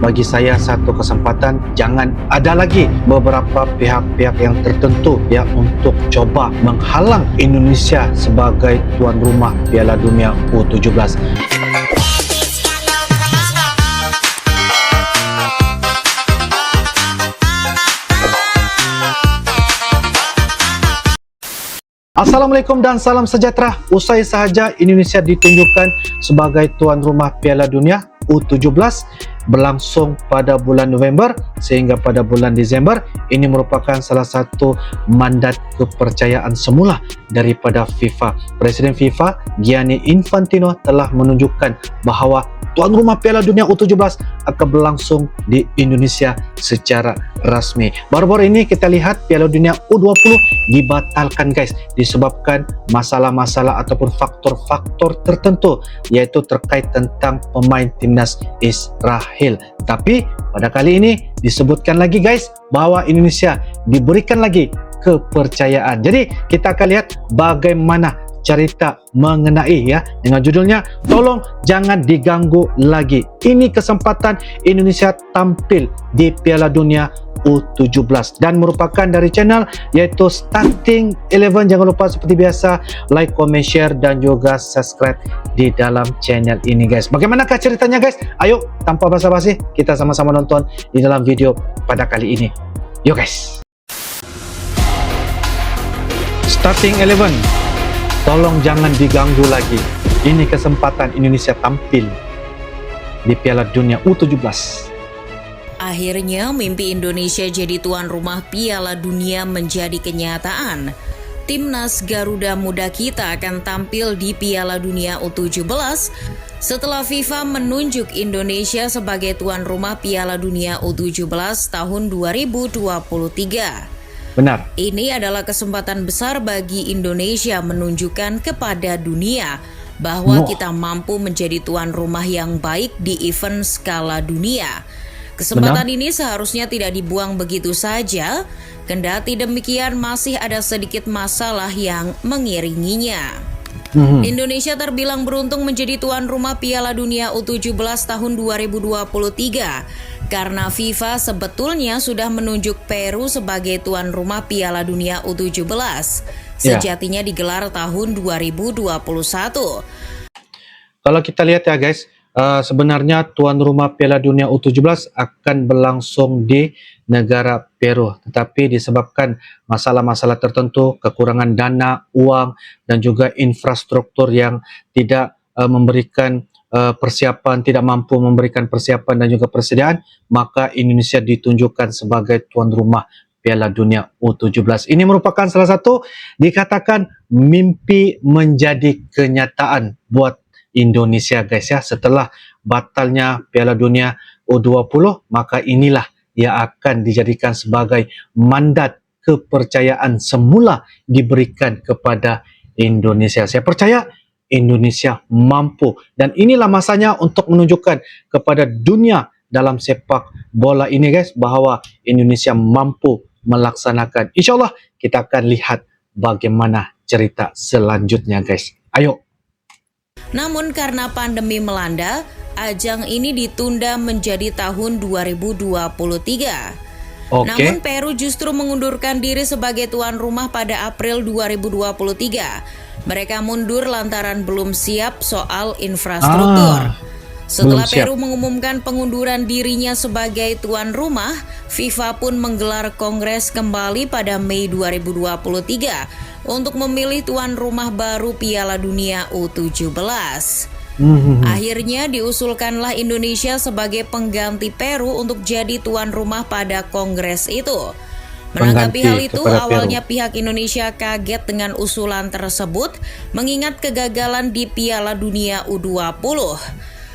bagi saya satu kesempatan, jangan ada lagi beberapa pihak-pihak yang tertentu ya untuk coba menghalang Indonesia sebagai tuan rumah Piala Dunia U17. Assalamualaikum dan salam sejahtera. Usai sahaja Indonesia ditunjukkan sebagai tuan rumah Piala Dunia U17 berlangsung pada bulan November sehingga pada bulan Desember. Ini merupakan salah satu mandat kepercayaan semula daripada FIFA. Presiden FIFA Gianni Infantino telah menunjukkan bahawa tuan rumah Piala Dunia U17 akan berlangsung di Indonesia secara rasmi. Baru-baru ini kita lihat Piala Dunia U20 dibatalkan guys, disebabkan masalah-masalah ataupun faktor-faktor tertentu, yaitu terkait tentang pemain timnas Israel. Tapi pada kali ini disebutkan lagi guys bahawa Indonesia diberikan lagi kepercayaan. Jadi kita akan lihat bagaimana cerita mengenai ya dengan judulnya tolong jangan diganggu lagi. Ini kesempatan Indonesia tampil di Piala Dunia U17 dan merupakan dari channel yaitu Starting 11. Jangan lupa seperti biasa like, comment, share dan juga subscribe di dalam channel ini guys. Bagaimanakah ceritanya guys? Ayo tanpa basa-basi kita sama-sama nonton di dalam video pada kali ini. Yuk guys. Starting 11. Tolong jangan diganggu lagi. Ini kesempatan Indonesia tampil di Piala Dunia U17. Akhirnya mimpi Indonesia jadi tuan rumah Piala Dunia menjadi kenyataan. Timnas Garuda Muda kita akan tampil di Piala Dunia U17 setelah FIFA menunjuk Indonesia sebagai tuan rumah Piala Dunia U17 tahun 2023. Benar. Ini adalah kesempatan besar bagi Indonesia menunjukkan kepada dunia bahwa kita mampu menjadi tuan rumah yang baik di event skala dunia. Kesempatan ini seharusnya tidak dibuang begitu saja, kendati demikian masih ada sedikit masalah yang mengiringinya. Indonesia terbilang beruntung menjadi tuan rumah Piala Dunia U17 tahun 2023 karena FIFA sebetulnya sudah menunjuk Peru sebagai tuan rumah Piala Dunia U17. Sejatinya digelar tahun 2021. Kalau kita lihat ya guys, sebenarnya tuan rumah Piala Dunia U17 akan berlangsung di negara Peru, tetapi disebabkan masalah-masalah tertentu, kekurangan dana, uang dan juga infrastruktur yang tidak memberikan persiapan, tidak mampu memberikan persiapan dan juga persediaan, maka Indonesia ditunjukkan sebagai tuan rumah Piala Dunia U17. Ini merupakan salah satu dikatakan mimpi menjadi kenyataan buat Indonesia guys ya. Setelah batalnya Piala Dunia U20, maka inilah yang akan dijadikan sebagai mandat kepercayaan semula diberikan kepada Indonesia. Saya percaya Indonesia mampu dan inilah masanya untuk menunjukkan kepada dunia dalam sepak bola ini guys bahawa Indonesia mampu melaksanakan. InsyaAllah kita akan lihat bagaimana cerita selanjutnya guys. Ayo. Namun karena pandemi melanda, ajang ini ditunda menjadi tahun 2023. Namun Peru justru mengundurkan diri sebagai tuan rumah pada April 2023. Mereka mundur lantaran belum siap soal infrastruktur. Setelah Peru mengumumkan pengunduran dirinya sebagai tuan rumah, FIFA pun menggelar kongres kembali pada Mei 2023 untuk memilih tuan rumah baru Piala Dunia U17. Akhirnya diusulkanlah Indonesia sebagai pengganti Peru untuk jadi tuan rumah pada kongres itu. Menanggapi hal itu, awalnya pihak Indonesia kaget dengan usulan tersebut mengingat kegagalan di Piala Dunia U20.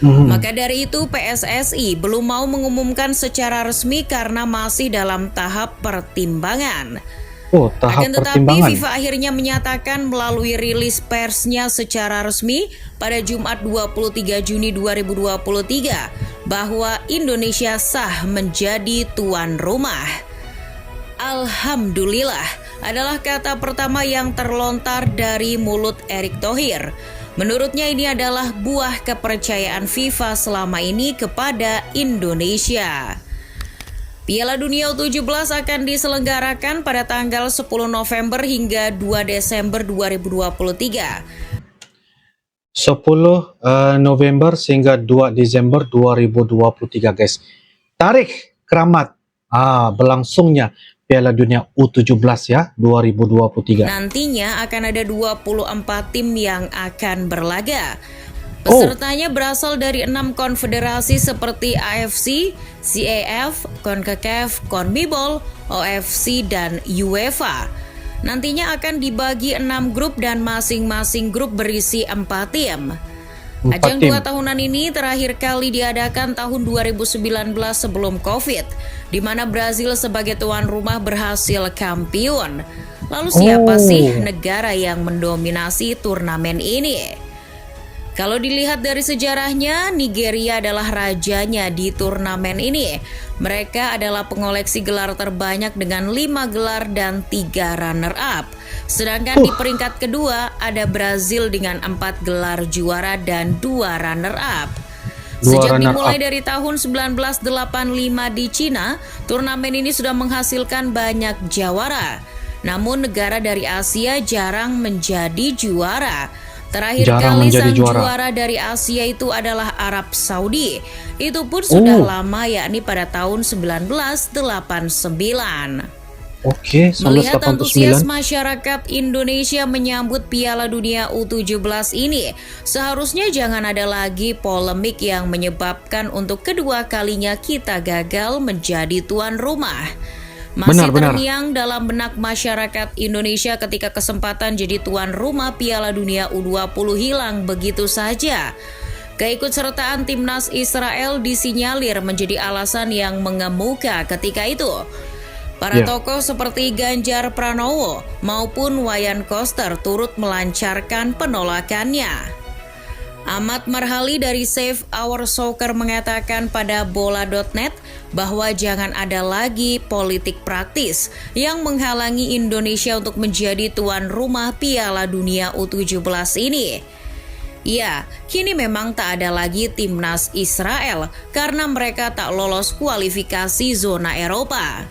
Maka dari itu PSSI belum mau mengumumkan secara resmi karena masih dalam tahap pertimbangan. Akan tetapi FIFA akhirnya menyatakan melalui rilis persnya secara resmi pada Jumat 23 Juni 2023 bahwa Indonesia sah menjadi tuan rumah. Alhamdulillah adalah kata pertama yang terlontar dari mulut Erick Thohir. Menurutnya ini adalah buah kepercayaan FIFA selama ini kepada Indonesia. Piala Dunia U17 akan diselenggarakan pada tanggal 10 November hingga 2 Desember 2023. 10 November sehingga 2 Desember 2023 guys. Tarikh keramat berlangsungnya Piala Dunia U17 ya 2023. Nantinya akan ada 24 tim yang akan berlaga. Pesertanya berasal dari 6 konfederasi seperti AFC, CAF, CONCACAF, CONMEBOL, OFC, dan UEFA. Nantinya akan dibagi 6 grup dan masing-masing grup berisi 4 tim. Ajang 2 tahunan ini terakhir kali diadakan tahun 2019 sebelum COVID, di mana Brazil sebagai tuan rumah berhasil kampiun. Lalu siapa sih negara yang mendominasi turnamen ini? Kalau dilihat dari sejarahnya, Nigeria adalah rajanya di turnamen ini. Mereka adalah pengoleksi gelar terbanyak dengan 5 gelar dan 3 runner-up. Sedangkan di peringkat kedua ada Brazil dengan 4 gelar juara dan 2 runner-up. Sejak dimulai dari tahun 1985 di Cina, turnamen ini sudah menghasilkan banyak jawara. Namun negara dari Asia jarang menjadi juara. Terakhir kali sang juara dari Asia itu adalah Arab Saudi. Itu pun sudah lama, yakni pada tahun 1989. Melihat antusias masyarakat Indonesia menyambut Piala Dunia U17 ini, seharusnya jangan ada lagi polemik yang menyebabkan untuk kedua kalinya kita gagal menjadi tuan rumah. Masih terngiang dalam benak masyarakat Indonesia ketika kesempatan jadi tuan rumah Piala Dunia U20 hilang begitu saja. Keikutsertaan timnas Israel disinyalir menjadi alasan yang mengemuka ketika itu. Para tokoh seperti Ganjar Pranowo maupun Wayan Koster turut melancarkan penolakannya. Ahmad Marhali dari Save Our Soccer mengatakan pada bola.net bahwa jangan ada lagi politik praktis yang menghalangi Indonesia untuk menjadi tuan rumah Piala Dunia U17 ini. Ya, kini memang tak ada lagi timnas Israel karena mereka tak lolos kualifikasi zona Eropa.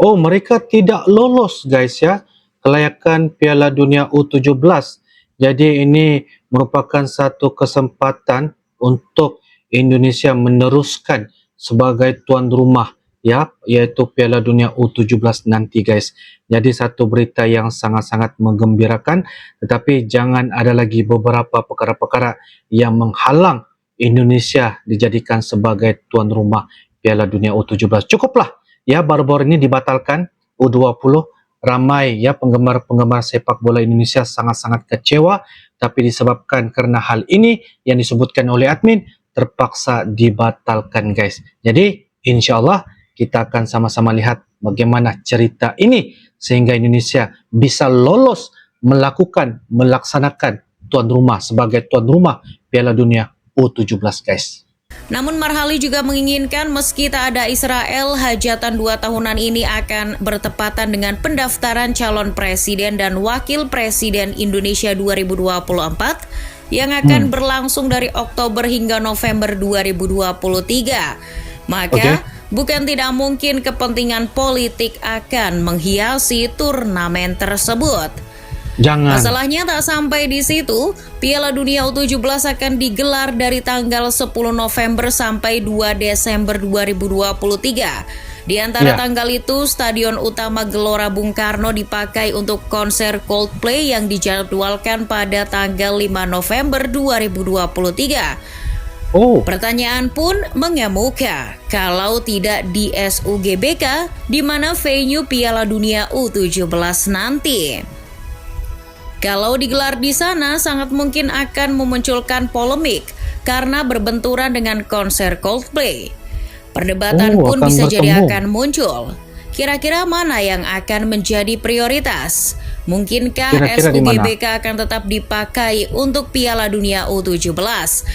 Mereka tidak lolos guys ya, kelayakan Piala Dunia U17. Jadi ini merupakan satu kesempatan untuk Indonesia meneruskan sebagai tuan rumah ya, yaitu Piala Dunia U17 nanti guys. Jadi satu berita yang sangat-sangat menggembirakan, tetapi jangan ada lagi beberapa perkara-perkara yang menghalang Indonesia dijadikan sebagai tuan rumah Piala Dunia U17. Cukuplah ya, baru-baru ini dibatalkan U20. Ramai ya penggemar-penggemar sepak bola Indonesia sangat-sangat kecewa, tapi disebabkan karena hal ini yang disebutkan oleh admin terpaksa dibatalkan guys. Jadi insya Allah kita akan sama-sama lihat bagaimana cerita ini sehingga Indonesia bisa lolos melaksanakan tuan rumah sebagai tuan rumah Piala Dunia U17 guys. Namun Marhali juga menginginkan meski tak ada Israel, hajatan 2 tahunan ini akan bertepatan dengan pendaftaran calon presiden dan wakil presiden Indonesia 2024 yang akan berlangsung dari Oktober hingga November 2023. Maka bukan tidak mungkin kepentingan politik akan menghiasi turnamen tersebut. Masalahnya tak sampai di situ, Piala Dunia U17 akan digelar dari tanggal 10 November sampai 2 Desember 2023. Di antara tanggal itu, Stadion Utama Gelora Bung Karno dipakai untuk konser Coldplay yang dijadwalkan pada tanggal 5 November 2023. Pertanyaan pun mengemuka, kalau tidak di SUGBK, di mana venue Piala Dunia U17 nanti? Kalau digelar di sana, sangat mungkin akan memunculkan polemik karena berbenturan dengan konser Coldplay. Perdebatan pun bisa jadi akan muncul. Kira-kira mana yang akan menjadi prioritas? Mungkinkah SUGBK akan tetap dipakai untuk Piala Dunia U17,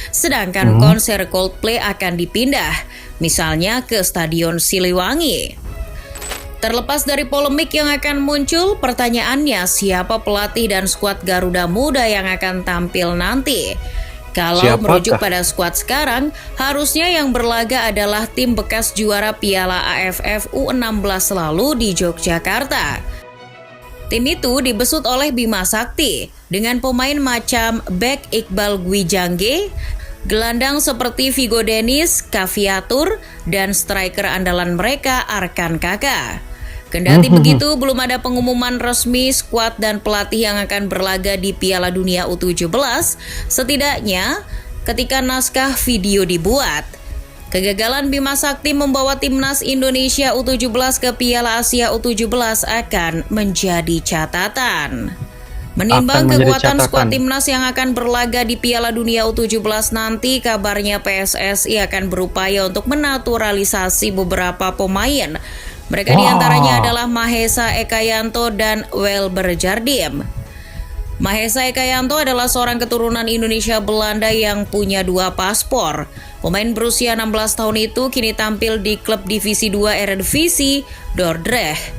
sedangkan konser Coldplay akan dipindah, misalnya ke Stadion Siliwangi? Terlepas dari polemik yang akan muncul, pertanyaannya siapa pelatih dan skuad Garuda Muda yang akan tampil nanti? Kalau Siapakah? merujuk pada skuad sekarang, harusnya yang berlaga adalah tim bekas juara Piala AFF U16 lalu di Yogyakarta. Tim itu dibesut oleh Bima Sakti dengan pemain macam bek Iqbal Gwijangge, gelandang seperti Vigo Dennis, Kaviatur, dan striker andalan mereka Arkan Kaka. Kendati begitu, belum ada pengumuman resmi skuad dan pelatih yang akan berlaga di Piala Dunia U17, setidaknya ketika naskah video dibuat. Kegagalan Bima Sakti membawa timnas Indonesia U17 ke Piala Asia U17 akan menjadi catatan. Menimbang kekuatan skuad timnas yang akan berlaga di Piala Dunia U17 nanti, kabarnya PSSI akan berupaya untuk menaturalisasi beberapa pemain. Mereka diantaranya adalah Mahesa Ekayanto dan Welber Jardim. Mahesa Ekayanto adalah seorang keturunan Indonesia Belanda yang punya 2 paspor. Pemain berusia 16 tahun itu kini tampil di klub Divisi 2 Eredivisie Dordrecht.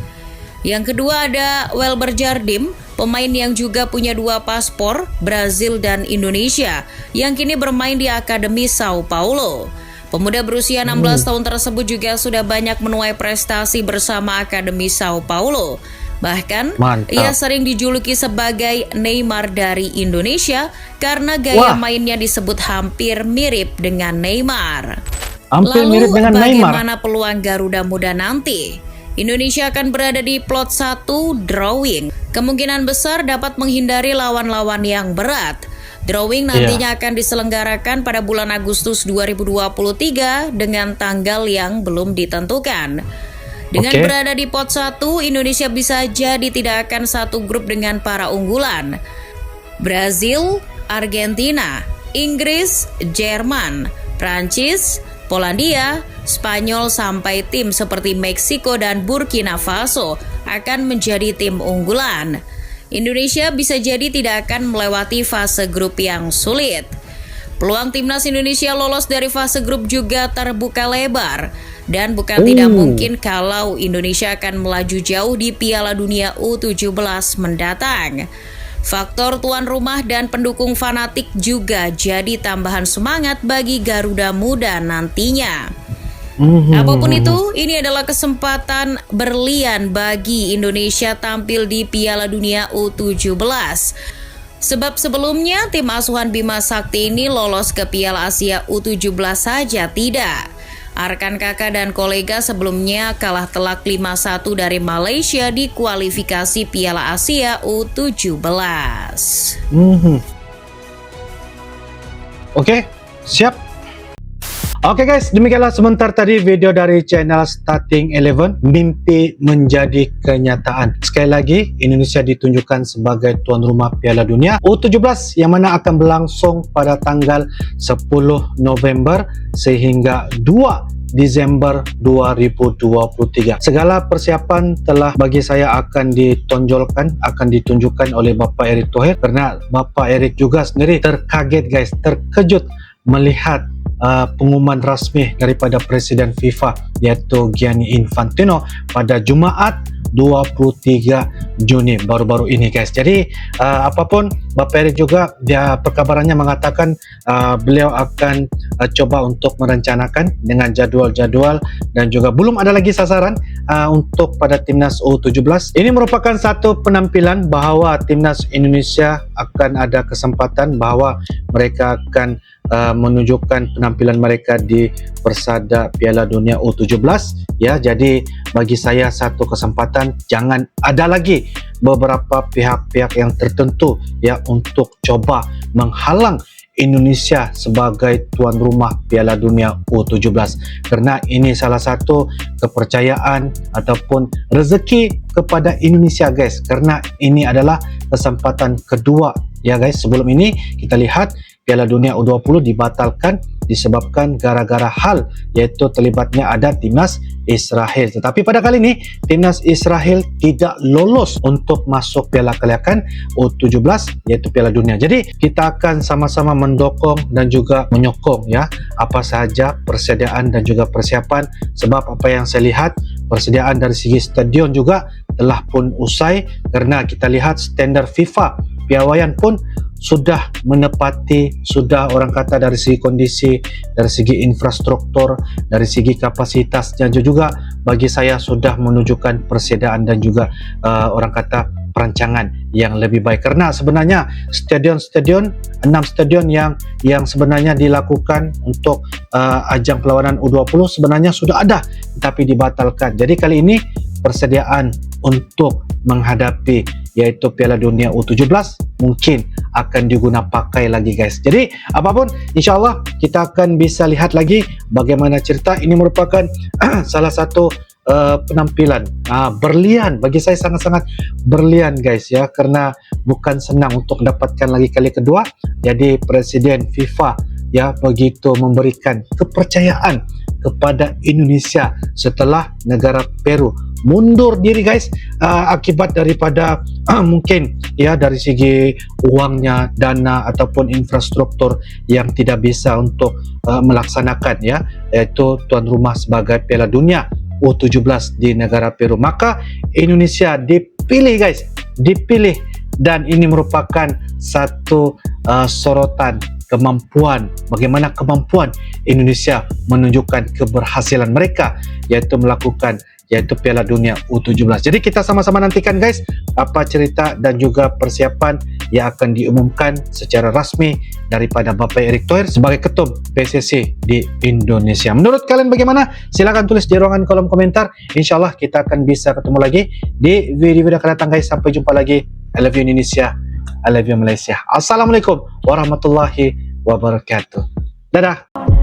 Yang kedua ada Welber Jardim, pemain yang juga punya 2 paspor, Brazil dan Indonesia, yang kini bermain di Akademi Sao Paulo. Pemuda berusia 16 tahun tersebut juga sudah banyak menuai prestasi bersama Akademi Sao Paulo. Bahkan, ia sering dijuluki sebagai Neymar dari Indonesia karena gaya mainnya disebut hampir mirip dengan Neymar. Lalu, bagaimana peluang Garuda Muda nanti? Indonesia akan berada di plot 1 drawing. Kemungkinan besar dapat menghindari lawan-lawan yang berat. Drawing nantinya akan diselenggarakan pada bulan Agustus 2023 dengan tanggal yang belum ditentukan. Dengan berada di pot 1, Indonesia bisa jadi tidak akan satu grup dengan para unggulan. Brazil, Argentina, Inggris, Jerman, Prancis, Polandia, Spanyol sampai tim seperti Meksiko dan Burkina Faso akan menjadi tim unggulan. Indonesia bisa jadi tidak akan melewati fase grup yang sulit. Peluang timnas Indonesia lolos dari fase grup juga terbuka lebar. Dan bukan tidak mungkin kalau Indonesia akan melaju jauh di Piala Dunia U17 mendatang. Faktor tuan rumah dan pendukung fanatik juga jadi tambahan semangat bagi Garuda Muda nantinya. Apapun itu, ini adalah kesempatan berlian bagi Indonesia tampil di Piala Dunia U17. Sebab sebelumnya tim asuhan Bima Sakti ini lolos ke Piala Asia U17 saja tidak. Arkan Kaka dan kolega sebelumnya kalah telak 5-1 dari Malaysia di kualifikasi Piala Asia U17. Oke, siap. Oke guys, demikianlah sebentar tadi video dari channel Starting 11, mimpi menjadi kenyataan. Sekali lagi, Indonesia ditunjukkan sebagai tuan rumah Piala Dunia U17 yang mana akan berlangsung pada tanggal 10 November sehingga 2 Desember 2023. Segala persiapan telah bagi saya akan ditunjukkan oleh Bapak Erick Thohir, karena Bapak Erick juga sendiri terkaget guys, terkejut melihat pengumuman rasmi daripada Presiden FIFA yaitu Gianni Infantino pada Jumaat 23 Juni baru-baru ini guys. Jadi apapun, Bapak Erick juga dia perkabarannya mengatakan beliau akan coba untuk merencanakan dengan jadwal-jadwal dan juga belum ada lagi sasaran untuk pada timnas U17. Ini merupakan satu penampilan bahwa timnas Indonesia akan ada kesempatan bahwa mereka akan menunjukkan penampilan mereka di persada Piala Dunia U17 ya. Jadi bagi saya satu kesempatan, jangan ada lagi beberapa pihak-pihak yang tertentu ya untuk coba menghalang Indonesia sebagai tuan rumah Piala Dunia U17, karena ini salah satu kepercayaan ataupun rezeki kepada Indonesia guys, karena ini adalah kesempatan kedua ya guys. Sebelum ini kita lihat Piala Dunia U20 dibatalkan disebabkan gara-gara hal yaitu terlibatnya ada timnas Israel. Tetapi pada kali ini timnas Israel tidak lolos untuk masuk Piala Kelayakan U17 yaitu Piala Dunia. Jadi kita akan sama-sama mendukung dan juga menyokong ya apa sahaja persediaan dan juga persiapan, sebab apa yang saya lihat persediaan dari segi stadion juga telah pun usai, kerana kita lihat standar FIFA piawaian pun sudah menepati, sudah orang kata dari segi kondisi, dari segi infrastruktur, dari segi kapasitas, dan juga bagi saya sudah menunjukkan persediaan dan juga orang kata perancangan yang lebih baik. Karena sebenarnya stadion-stadion, 6 stadion yang sebenarnya dilakukan untuk ajang perlawanan U20 sebenarnya sudah ada tetapi dibatalkan. Jadi kali ini persediaan untuk menghadapi yaitu Piala Dunia U17 mungkin akan diguna pakai lagi guys. Jadi apapun insyaAllah kita akan bisa lihat lagi bagaimana cerita. Ini merupakan salah satu penampilan berlian, bagi saya sangat-sangat berlian guys ya, karena bukan senang untuk mendapatkan lagi kali kedua. Jadi Presiden FIFA ya begitu memberikan kepercayaan kepada Indonesia setelah negara Peru mundur diri guys, akibat daripada mungkin ya dari segi uangnya, dana ataupun infrastruktur yang tidak bisa untuk melaksanakan ya, yaitu tuan rumah sebagai Piala Dunia U17 di negara Peru. Maka Indonesia dipilih guys, dipilih, dan ini merupakan satu sorotan kemampuan, bagaimana kemampuan Indonesia menunjukkan keberhasilan mereka yaitu melakukan yaitu Piala Dunia U17. Jadi kita sama-sama nantikan guys apa cerita dan juga persiapan yang akan diumumkan secara rasmi daripada Bapak Erick Thohir sebagai ketum PSSI di Indonesia. Menurut kalian bagaimana? Silakan tulis di ruangan kolom komentar. InsyaAllah kita akan bisa ketemu lagi di video-video akan datang guys. Sampai jumpa lagi. I love you Indonesia, I love you Malaysia. Assalamualaikum warahmatullahi wabarakatuh. Dadah.